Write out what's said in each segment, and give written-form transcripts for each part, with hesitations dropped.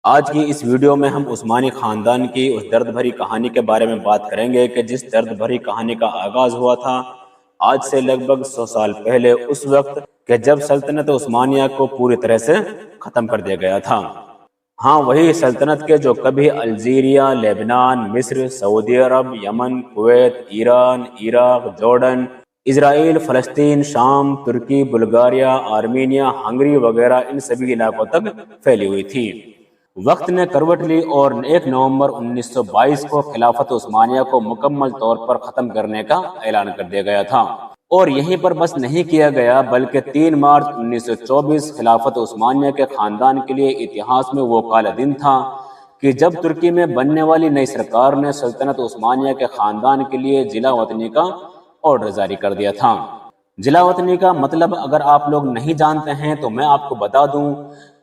آج کی اس ویڈیو میں ہم عثمانی خاندان کی اس درد بھری کہانی کے بارے میں بات کریں گے کہ جس درد بھری کہانی کا آغاز ہوا تھا آج سے لگ بھگ 100 سال پہلے، اس وقت کہ جب سلطنت عثمانیہ کو پوری طرح سے ختم کر دیا گیا تھا۔ ہاں، وہی سلطنت کے جو کبھی الجیریا، لیبنان، مصر، سعودی عرب، یمن، کویت، ایران، عراق، جارڈن، اسرائیل، فلسطین، شام، ترکی، بلغاریہ، آرمینیا، ہنگری وغیرہ ان سبھی علاقوں تک پھیلی ہوئی تھی۔ وقت نے کروٹ لی اور 1 نومبر 1922 کو خلافت عثمانیہ کو مکمل طور پر ختم کرنے کا اعلان کر دیا گیا تھا، اور یہیں پر بس نہیں کیا گیا بلکہ 3 مارچ 1924 خلافت عثمانیہ کے خاندان کے لیے اتہاس میں وہ کالا دن تھا کہ جب ترکی میں بننے والی نئی سرکار نے سلطنت عثمانیہ کے خاندان کے لیے جلا وطنی کا آرڈر جاری کر دیا تھا۔ جلا وطنی کا مطلب اگر آپ لوگ نہیں جانتے ہیں تو میں آپ کو بتا دوں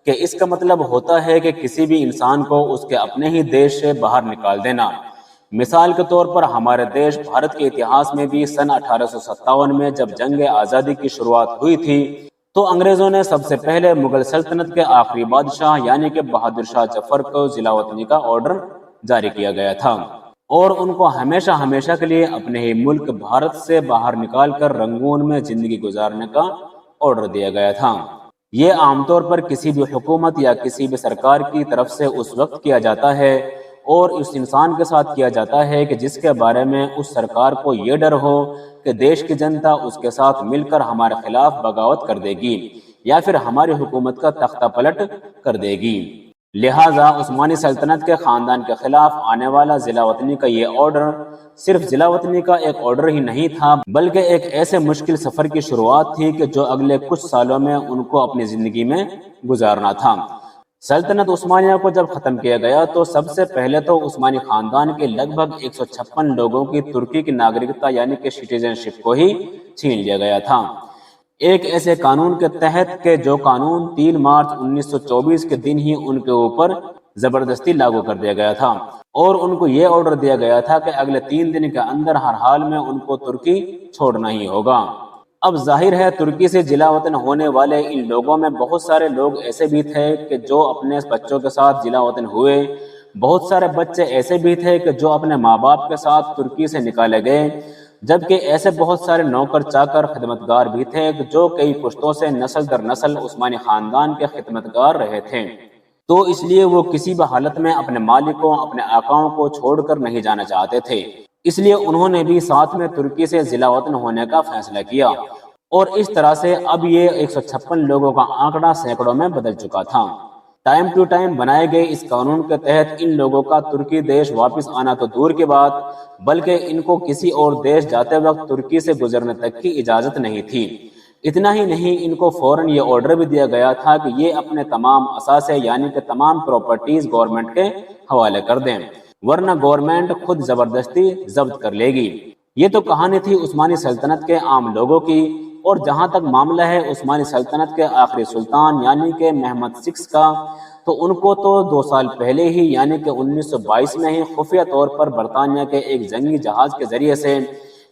کہ اس کا مطلب ہوتا ہے کہ کسی بھی انسان کو اس کے اپنے ہی دیش سے باہر نکال دینا۔ مثال کے طور پر ہمارے دیش بھارت کے اتہاس میں بھی سن 1857 میں جب جنگ آزادی کی شروعات ہوئی تھی تو انگریزوں نے سب سے پہلے مغل سلطنت کے آخری بادشاہ یعنی کہ بہادر شاہ ظفر کو جلا وطنی کا آرڈر جاری کیا گیا تھا، اور ان کو ہمیشہ ہمیشہ کے لیے اپنے ہی ملک بھارت سے باہر نکال کر رنگون میں زندگی گزارنے کا آرڈر دیا گیا تھا۔ یہ عام طور پر کسی بھی حکومت یا کسی بھی سرکار کی طرف سے اس وقت کیا جاتا ہے اور اس انسان کے ساتھ کیا جاتا ہے کہ جس کے بارے میں اس سرکار کو یہ ڈر ہو کہ دیش کی جنتا اس کے ساتھ مل کر ہمارے خلاف بغاوت کر دے گی یا پھر ہماری حکومت کا تختہ پلٹ کر دے گی۔ لہٰذا عثمانی سلطنت کے خاندان کے خلاف آنے والا ضلع وطنی کا یہ آرڈر صرف ضلع وطنی کا ایک آرڈر ہی نہیں تھا بلکہ ایک ایسے مشکل سفر کی شروعات تھی کہ جو اگلے کچھ سالوں میں ان کو اپنی زندگی میں گزارنا تھا۔ سلطنت عثمانیہ کو جب ختم کیا گیا تو سب سے پہلے تو عثمانی خاندان کے لگ بھگ 156 لوگوں کی ترکی کی ناگرکتا یعنی کہ سٹیزن شپ کو ہی چھین لیا گیا تھا، ایک ایسے قانون کے تحت کہ جو قانون 3 مارچ 1924 کے دن ہی ان کے اوپر زبردستی لاگو کر دیا گیا تھا، اور ان کو یہ آرڈر دیا گیا تھا کہ اگلے 3 دن کے اندر ہر حال میں ان کو ترکی چھوڑنا ہی ہوگا۔ اب ظاہر ہے ترکی سے جلا وطن ہونے والے ان لوگوں میں بہت سارے لوگ ایسے بھی تھے کہ جو اپنے بچوں کے ساتھ جلا وطن ہوئے، بہت سارے بچے ایسے بھی تھے کہ جو اپنے ماں باپ کے ساتھ ترکی سے نکالے گئے، جبکہ ایسے بہت سارے نوکر چاکر خدمتگار بھی تھے جو کئی پشتوں سے نسل در نسل عثمانی خاندان کے خدمتگار رہے تھے، تو اس لیے وہ کسی بھی حالت میں اپنے مالکوں، اپنے آقاؤں کو چھوڑ کر نہیں جانا چاہتے تھے، اس لیے انہوں نے بھی ساتھ میں ترکی سے ضلع وطن ہونے کا فیصلہ کیا، اور اس طرح سے اب یہ 156 لوگوں کا آنکڑا سینکڑوں میں بدل چکا تھا۔ ٹائم ٹو ٹائم بنائے گئے اس قانون کے تحت ان لوگوں کا ترکی دیش واپس آنا تو دور کی بات بلکہ ان کو کسی اور دیش جاتے وقت ترکی سے گزرنے تک کی اجازت نہیں تھی۔ اتنا ہی نہیں، ان کو فوراً یہ آرڈر بھی دیا گیا تھا کہ یہ اپنے تمام اثاثے یعنی کہ تمام پراپرٹیز گورنمنٹ کے حوالے کر دیں، ورنہ گورنمنٹ خود زبردستی ضبط کر لے گی۔ یہ تو کہانی تھی عثمانی سلطنت کے عام لوگوں کی، اور جہاں تک معاملہ ہے عثمانی سلطنت کے آخری سلطان یعنی کہ محمد 6 کا، تو ان کو تو 2 سال پہلے ہی یعنی کہ 1922 میں ہی خفیہ طور پر برطانیہ کے ایک جنگی جہاز کے ذریعے سے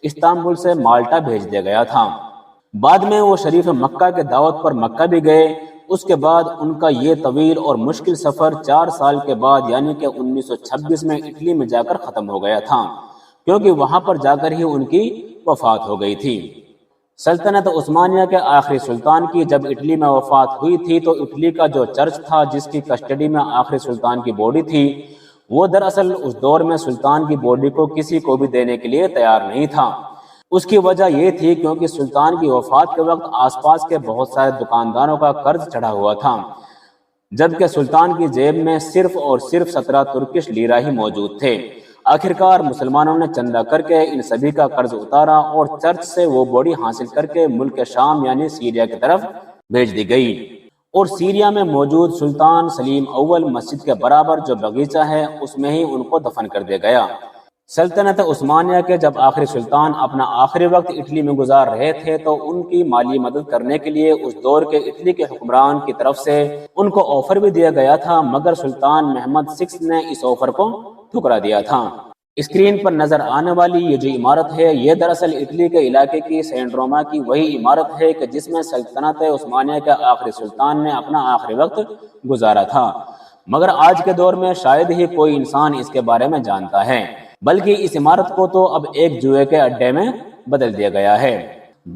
استنبول سے مالٹا بھیج دیا گیا تھا۔ بعد میں وہ شریف مکہ کے دعوت پر مکہ بھی گئے۔ اس کے بعد ان کا یہ طویل اور مشکل سفر 4 سال کے بعد یعنی کہ 1926 میں اٹلی میں جا کر ختم ہو گیا تھا، کیونکہ وہاں پر جا کر ہی ان کی وفات ہو گئی تھی۔ سلطنت عثمانیہ کے آخری سلطان کی جب اٹلی میں وفات ہوئی تھی تو اٹلی کا جو چرچ تھا جس کی کسٹڈی میں آخری سلطان کی باڈی تھی، وہ دراصل اس دور میں سلطان کی باڈی کو کسی کو بھی دینے کے لیے تیار نہیں تھا۔ اس کی وجہ یہ تھی کیونکہ سلطان کی وفات کے وقت آس پاس کے بہت سارے دکانداروں کا قرض چڑھا ہوا تھا، جبکہ سلطان کی جیب میں صرف اور صرف 17 ترکش لیرہ ہی موجود تھے۔ آخرکار مسلمانوں نے چندہ کر کے ان سبھی کا قرض اتارا اور چرچ سے وہ باڈی حاصل کر کے ملک شام یعنی سیریا کی طرف بھیج دی گئی، اور سیریا میں موجود سلطان سلیم اول مسجد کے برابر جو باغیچہ ہے اس میں ہی ان کو دفن کر دیا گیا۔ سلطنت عثمانیہ کے جب آخری سلطان اپنا آخری وقت اٹلی میں گزار رہے تھے تو ان کی مالی مدد کرنے کے لیے اس دور کے اٹلی کے حکمران کی طرف سے ان کو آفر بھی دیا گیا تھا، مگر سلطان محمد 6 نے اس آفر کو ٹھکرا دیا تھا۔ اسکرین پر نظر آنے والی یہ جو عمارت ہے یہ دراصل اٹلی کے علاقے کی سینٹ روما کی وہی عمارت ہے کہ جس میں سلطنت عثمانیہ کے آخری سلطان نے اپنا آخری وقت گزارا تھا۔ مگر آج کے دور میں شاید ہی کوئی انسان اس کے بارے میں جانتا ہے، بلکہ اس عمارت کو تو اب ایک جوئے کے اڈے میں بدل دیا گیا ہے۔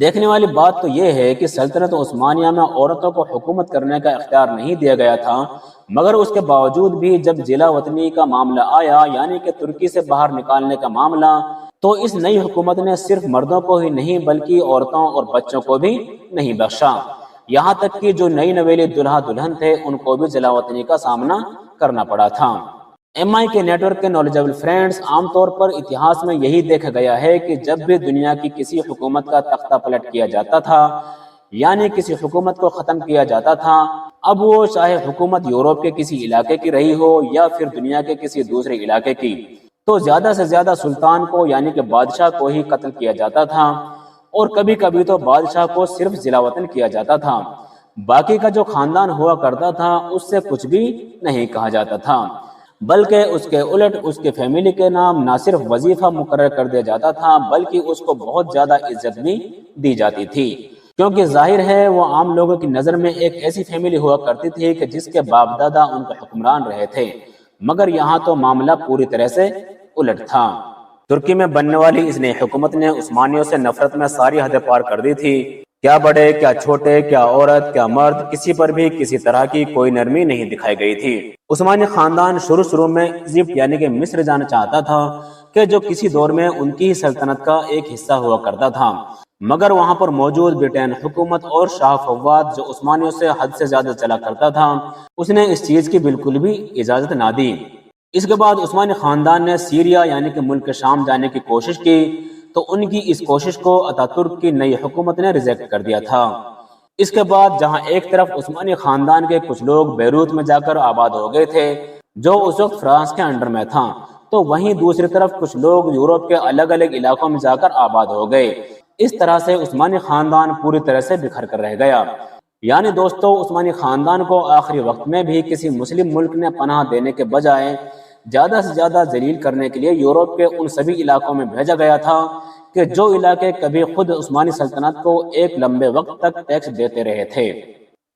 دیکھنے والی بات تو یہ ہے کہ سلطنت عثمانیہ میں عورتوں کو حکومت کرنے کا اختیار نہیں دیا گیا تھا، مگر اس کے باوجود بھی جب جلا وطنی کا معاملہ آیا، یعنی کہ ترکی سے باہر نکالنے کا معاملہ، تو اس نئی حکومت نے صرف مردوں کو ہی نہیں بلکہ عورتوں اور بچوں کو بھی نہیں بخشا، یہاں تک کہ جو نئی نویلی دلہا دلہن تھے ان کو بھی جلا وطنی کا سامنا کرنا پڑا تھا۔ ایم آئی کے نیٹ ورک کے نالجبل فرینڈز، عام طور پر اتہاس میں یہی دیکھا گیا ہے کہ جب بھی دنیا کی کسی حکومت کا تختہ پلٹ کیا جاتا تھا، یعنی کسی حکومت کو ختم کیا جاتا تھا، اب وہ چاہے حکومت یورپ کے کسی علاقے کی رہی ہو یا پھر دنیا کے کسی دوسرے علاقے کی، تو زیادہ سے زیادہ سلطان کو یعنی کہ بادشاہ کو ہی قتل کیا جاتا تھا، اور کبھی کبھی تو بادشاہ کو صرف جلا وطن کیا جاتا تھا، باقی کا جو خاندان ہوا کرتا تھا اس سے کچھ بھی نہیں کہا جاتا تھا، بلکہ اس کے الٹ اس کے فیملی کے نام نہ صرف وظیفہ مقرر کر دیا جاتا تھا بلکہ اس کو بہت زیادہ عزت بھی دی جاتی تھی، کیونکہ ظاہر ہے وہ عام لوگوں کی نظر میں ایک ایسی فیملی ہوا کرتی تھی کہ جس کے باپ دادا ان کے حکمران رہے تھے، مگر یہاں تو معاملہ پوری طرح سے الٹ تھا۔ ترکی میں بننے والی اس نئی حکومت نے عثمانیوں سے نفرت میں ساری حدیں پار کر دی تھی، کیا بڑے کیا چھوٹے، کیا عورت کیا مرد، کسی پر بھی کسی طرح کی کوئی نرمی نہیں دکھائی گئی تھی۔ عثمانی خاندان شروع میں ایجپٹ یعنی کہ مصر جانا چاہتا تھا کہ جو کسی دور میں ان کی سلطنت کا ایک حصہ ہوا کرتا تھا، مگر وہاں پر موجود برطانوی حکومت اور شاہ فواد جو عثمانیوں سے حد سے زیادہ چلا کرتا تھا، اس نے اس چیز کی بالکل بھی اجازت نہ دی۔ اس کے بعد عثمانی خاندان نے سیریا یعنی کہ ملک شام جانے کی کوشش کی، تو ان کی اس کوشش کو اتاترک کی نئی حکومت نے ریجیکٹ کر دیا تھا۔ اس کے بعد جہاں ایک طرف عثمانی خاندان کے کچھ لوگ بیروت میں جا کر آباد ہو گئے تھے جو اس وقت فرانس کے انڈر میں تھا، تو وہیں دوسری طرف کچھ لوگ یورپ کے الگ الگ علاقوں میں جا کر آباد ہو گئے۔ اس طرح سے عثمانی خاندان پوری طرح سے بکھر کر رہ گیا۔ یعنی دوستو، عثمانی خاندان کو آخری وقت میں بھی کسی مسلم ملک نے پناہ دینے کے بجائے زیادہ سے زیادہ ذلیل کرنے کے لیے یورپ کے ان سبھی علاقوں میں بھیجا گیا تھا کہ جو علاقے کبھی خود عثمانی سلطنت کو ایک لمبے وقت تک ٹیکس دیتے رہے تھے۔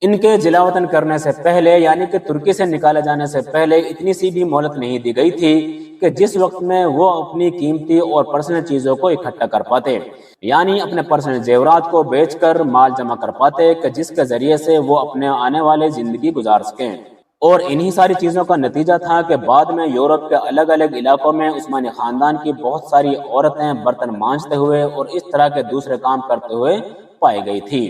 ان کے جلا وطن کرنے سے پہلے یعنی کہ ترکی سے نکالے جانے سے پہلے اتنی سی بھی مہلت نہیں دی گئی تھی کہ جس وقت میں وہ اپنی قیمتی اور پرسنل چیزوں کو اکٹھا کر پاتے، یعنی اپنے پرسنل زیورات کو بیچ کر مال جمع کر پاتے کہ جس کے ذریعے سے وہ اپنے آنے والے زندگی گزار سکیں۔ اور انہی ساری چیزوں کا نتیجہ تھا کہ بعد میں یورپ کے الگ الگ علاقوں میں عثمانی خاندان کی بہت ساری عورتیں برتن مانجتے ہوئے اور اس طرح کے دوسرے کام کرتے ہوئے پائی گئی تھی،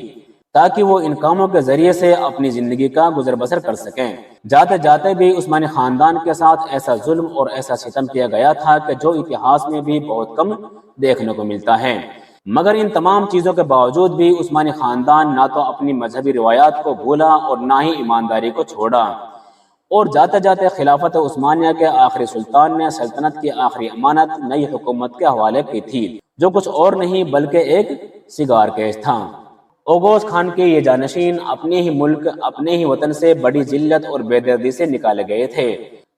تاکہ وہ ان کاموں کے ذریعے سے اپنی زندگی کا گزر بسر کر سکیں۔ جاتے جاتے بھی عثمانی خاندان کے ساتھ ایسا ظلم اور ایسا ستم کیا گیا تھا کہ جو اتہاس میں بھی بہت کم دیکھنے کو ملتا ہے، مگر ان تمام چیزوں کے باوجود بھی عثمانی خاندان نہ تو اپنی مذہبی روایات کو بھولا اور نہ ہی ایمانداری کو چھوڑا، اور جاتے جاتے خلافت عثمانیہ کے آخری سلطان نے سلطنت کی آخری امانت نئی حکومت کے حوالے کی تھی، جو کچھ اور نہیں بلکہ ایک سگار کیس تھا۔ اوغوز خان کے یہ جانشین اپنے ہی ملک، اپنے ہی وطن سے بڑی ذلت اور بے دردی سے نکالے گئے تھے۔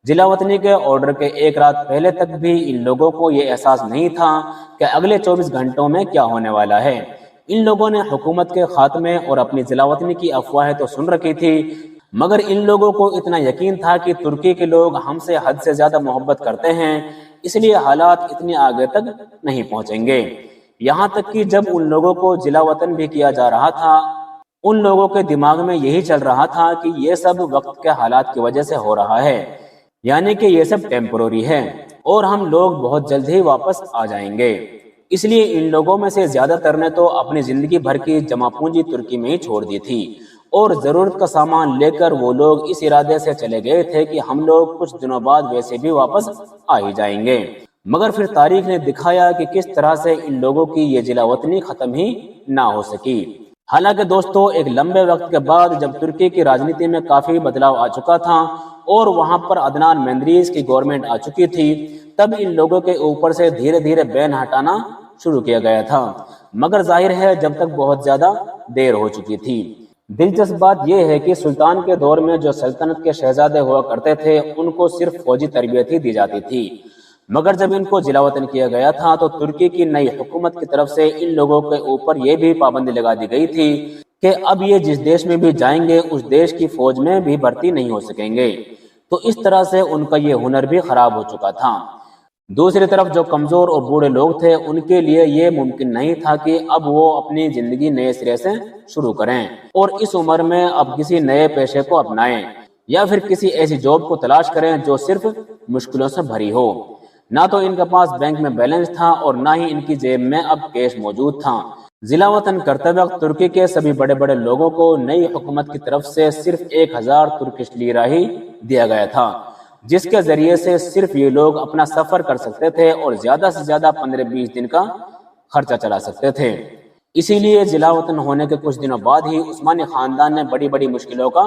جلا وطنی کے آرڈر کے ایک رات پہلے تک بھی ان لوگوں کو یہ احساس نہیں تھا کہ اگلے 24 گھنٹوں میں کیا ہونے والا ہے۔ ان لوگوں نے حکومت کے خاتمے اور اپنی جلا وطنی کی افواہیں تو سن رکھی تھی، مگر ان لوگوں کو اتنا یقین تھا کہ ترکی کے لوگ ہم سے حد سے زیادہ محبت کرتے ہیں، اس لیے حالات اتنی آگے تک نہیں پہنچیں گے۔ یہاں تک کہ جب ان لوگوں کو جلا وطن بھی کیا جا رہا تھا، ان لوگوں کے دماغ میں یہی چل رہا تھا کہ یہ سب وقت کے حالات کی وجہ سے ہو رہا ہے، یعنی کہ یہ سب ٹیمپروری ہے اور ہم لوگ بہت جلد ہی واپس آ جائیں گے۔ اس لیے ان لوگوں میں سے زیادہ تر نے تو اپنی زندگی بھر کی جمع پونجی ترکی میں ہی چھوڑ دی تھی، اور ضرورت کا سامان لے کر وہ لوگ اس ارادے سے چلے گئے تھے کہ ہم لوگ کچھ دنوں بعد ویسے بھی واپس آ ہی جائیں گے۔ مگر پھر تاریخ نے دکھایا کہ کس طرح سے ان لوگوں کی یہ جلا وطنی ختم ہی نہ ہو سکی۔ حالانکہ دوستو، ایک لمبے وقت کے بعد جب ترکی کی راجنیتی میں کافی بدلاؤ آ چکا تھا اور وہاں پر عدنان مندریز کی گورنمنٹ آ چکی تھی، تب ان لوگوں کے اوپر سے دھیرے دھیرے بین ہٹانا شروع کیا گیا تھا، مگر ظاہر ہے جب تک بہت زیادہ دیر ہو چکی تھی۔ دلچسپ بات یہ ہے کہ سلطان کے دور میں جو سلطنت کے شہزادے ہوا کرتے تھے ان کو صرف فوجی تربیت ہی دی جاتی تھی، مگر جب ان کو جلا وطن کیا گیا تھا تو ترکی کی نئی حکومت کی طرف سے ان لوگوں کے اوپر یہ بھی پابندی لگا دی گئی تھی کہ اب یہ جس دیش میں بھی جائیں گے اس دیش کی فوج میں بھی بھرتی نہیں ہو سکیں گے۔ تو اس طرح سے ان کا یہ ہنر بھی خراب ہو چکا تھا۔ دوسری طرف جو کمزور اور بوڑھے لوگ تھے ان کے لیے یہ ممکن نہیں تھا کہ اب وہ اپنی زندگی نئے سرے سے شروع کریں اور اس عمر میں اب کسی نئے پیشے کو اپنائیں یا پھر کسی ایسی جاب کو تلاش کریں جو صرف مشکلوں سے بھری ہو۔ نہ تو ان کے پاس بینک میں بیلنس تھا اور نہ ہی ان کی جیب میں اب کیش موجود تھا۔ ضلع وطن کرتے وقت ترکی کے سبھی بڑے بڑے لوگوں کو نئی حکومت کی طرف سے صرف 1000 ترکش لیرہ ہی دیا گیا تھا، جس کے ذریعے سے صرف یہ لوگ اپنا سفر کر سکتے تھے اور زیادہ سے زیادہ 15-20 دن کا خرچہ چلا سکتے تھے۔ اسی لیے ضلع وطن ہونے کے کچھ دنوں بعد ہی عثمانی خاندان نے بڑی بڑی مشکلوں کا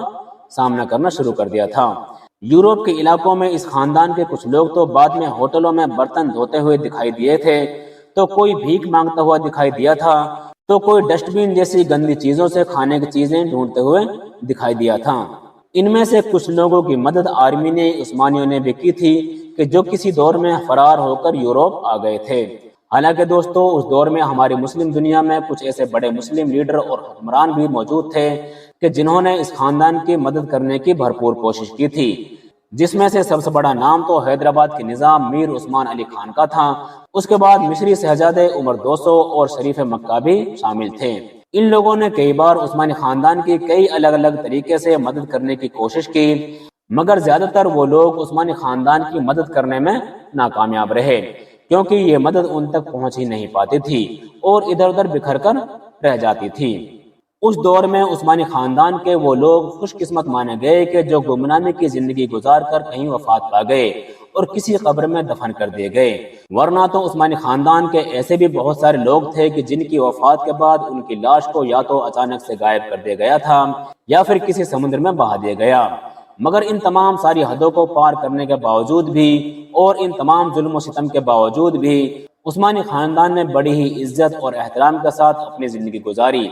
سامنا کرنا شروع کر دیا تھا۔ یورپ کے علاقوں میں اس خاندان کے کچھ لوگ تو بعد میں ہوٹلوں میں برتن دھوتے ہوئے دکھائی دیے تھے، تو کوئی بھیک مانگتا ہوا دکھائی دیا تھا، تو کوئی ڈسٹ بین جیسی گندی چیزوں سے کھانے کی چیزیں ڈھونڈتے ہوئے دکھائی دیا تھا۔ ان میں سے کچھ لوگوں کی مدد آرمین عثمانیوں نے بھی کی تھی کہ جو کسی دور میں فرار ہو کر یورپ آ گئے تھے۔ حالانکہ دوستو اس دور میں ہماری مسلم دنیا میں کچھ ایسے بڑے مسلم لیڈر اور حکمران بھی موجود تھے کہ جنہوں نے اس خاندان کی مدد کرنے کی بھرپور کوشش کی تھی، جس میں سے سب سے بڑا نام تو حیدرآباد کے نظام میر عثمان علی خان کا تھا۔ اس کے بعد مصری شہزادے عمر 200 اور شریف مکہ بھی شامل تھے۔ ان لوگوں نے کئی بار عثمانی خاندان کی کئی الگ الگ طریقے سے مدد کرنے کی کوشش کی، مگر زیادہ تر وہ لوگ عثمانی خاندان کی مدد کرنے میں ناکامیاب رہے، کیونکہ یہ مدد ان تک پہنچ ہی نہیں پاتی تھی اور ادھر ادھر بکھر کر رہ جاتی تھی۔ اس دور میں عثمانی خاندان کے وہ لوگ خوش قسمت مانے گئے کہ جو گمنامی کی زندگی گزار کر کہیں وفات پا گئے اور کسی قبر میں دفن کر دیے گئے، ورنہ تو عثمانی خاندان کے ایسے بھی بہت سارے لوگ تھے کہ جن کی وفات کے بعد ان کی لاش کو یا تو اچانک سے غائب کر دیا گیا تھا یا پھر کسی سمندر میں بہا دیا گیا۔ مگر ان تمام ساری حدوں کو پار کرنے کے باوجود بھی اور ان تمام ظلم و ستم کے باوجود بھی عثمانی خاندان نے بڑی ہی عزت اور احترام کے ساتھ اپنی زندگی گزاری،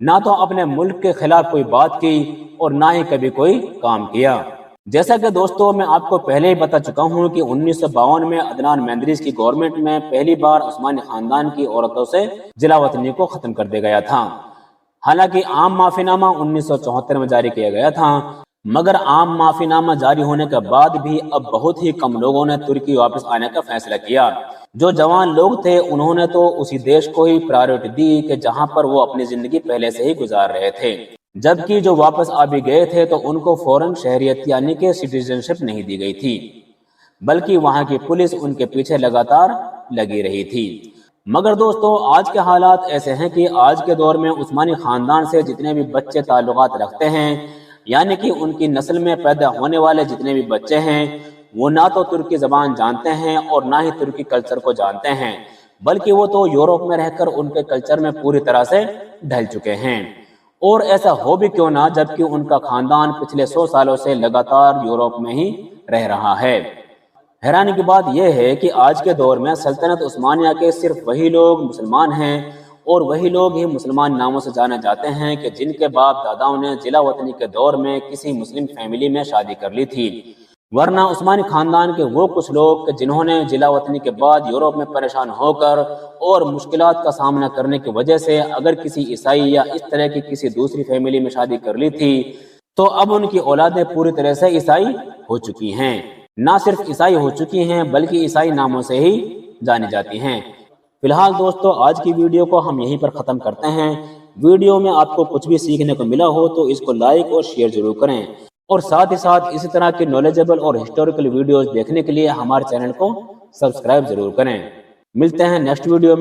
نہ تو اپنے ملک کے خلاف کوئی بات کی اور نہ ہی کبھی کوئی کام کیا۔ جیسا کہ دوستو میں آپ کو پہلے ہی بتا چکا ہوں کہ 1952 میں عدنان مہندریس کی گورنمنٹ میں پہلی بار عثمانی خاندان کی عورتوں سے ضلع وطنی کو ختم کر دیا گیا تھا۔ حالانکہ عام معافی نامہ 1974 میں جاری کیا گیا تھا، مگر عام معافی نامہ جاری ہونے کے بعد بھی اب بہت ہی کم لوگوں نے ترکی واپس آنے کا فیصلہ کیا۔ جو جوان لوگ تھے انہوں نے تو اسی دیش کو ہی پرائیورٹی دی کہ جہاں پر وہ اپنی زندگی پہلے سے ہی گزار رہے تھے، جبکہ جو واپس آ بھی گئے تھے تو ان کو فوراً شہریت یعنی کہ سٹیزن شپ نہیں دی گئی تھی، بلکہ وہاں کی پولیس ان کے پیچھے لگاتار لگی رہی تھی۔ مگر دوستو آج کے حالات ایسے ہیں کہ آج کے دور میں عثمانی خاندان سے جتنے بھی بچے تعلقات رکھتے ہیں، یعنی کہ ان کی نسل میں پیدا ہونے والے جتنے بھی بچے ہیں، وہ نہ تو ترکی زبان جانتے ہیں اور نہ ہی ترکی کلچر کو جانتے ہیں، بلکہ وہ تو یورپ میں رہ کر ان کے کلچر میں پوری طرح سے ڈھل چکے ہیں۔ اور ایسا ہو بھی کیوں نہ جبکہ ان کا خاندان پچھلے 100 سالوں سے لگاتار یورپ میں ہی رہ رہا ہے۔ حیرانی کی بات یہ ہے کہ آج کے دور میں سلطنت عثمانیہ کے صرف وہی لوگ مسلمان ہیں اور وہی لوگ ہی مسلمان ناموں سے جانے جاتے ہیں کہ جن کے باپ داداؤں نے ضلع وطنی کے دور میں کسی مسلم فیملی میں شادی کر لی تھی، ورنہ عثمانی خاندان کے وہ کچھ لوگ کہ جنہوں نے ضلع وطنی کے بعد یورپ میں پریشان ہو کر اور مشکلات کا سامنا کرنے کی وجہ سے اگر کسی عیسائی یا اس طرح کی کسی دوسری فیملی میں شادی کر لی تھی تو اب ان کی اولادیں پوری طرح سے عیسائی ہو چکی ہیں، نہ صرف عیسائی ہو چکی ہیں بلکہ عیسائی ناموں سے ہی جانی جاتی ہیں۔ فی الحال دوستو آج کی ویڈیو کو ہم یہیں پر ختم کرتے ہیں۔ ویڈیو میں آپ کو کچھ بھی سیکھنے کو ملا ہو تو اس کو لائک اور شیئر ضرور کریں، اور ساتھ ہی ساتھ اسی طرح کی نالجبل اور ہسٹوریکل ویڈیوز دیکھنے کے لیے ہمارے چینل کو سبسکرائب ضرور کریں۔ ملتے ہیں نیکسٹ ویڈیو میں۔